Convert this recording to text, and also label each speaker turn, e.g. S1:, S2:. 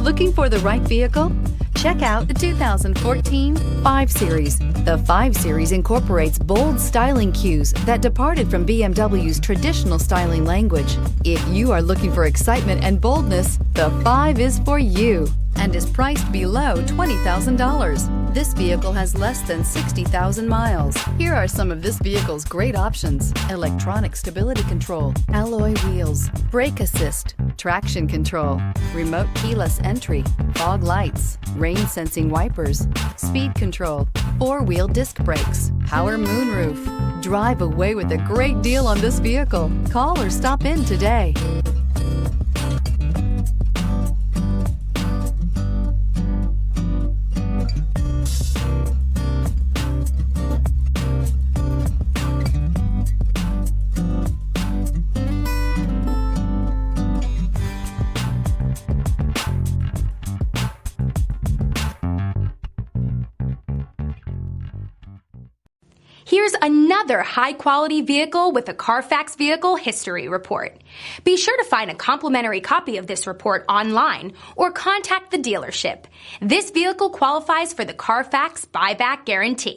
S1: Looking for the right vehicle? Check out the 2014 5 Series. The 5 Series incorporates bold styling cues that departed from BMW's traditional styling language. If you are looking for excitement and boldness, the 5 is for you and is priced below $20,000. This vehicle has less than 60,000 miles. Here are some of this vehicle's great options: electronic stability control, alloy wheels, brake assist, traction control, remote keyless entry, fog lights, rain sensing wipers, speed control, 4-wheel disc brakes, power moonroof. Drive away with a great deal on this vehicle. Call or stop in today.
S2: Here's another high-quality vehicle with a Carfax Vehicle History Report. Be sure to find a complimentary copy of this report online or contact the dealership. This vehicle qualifies for the Carfax Buyback Guarantee.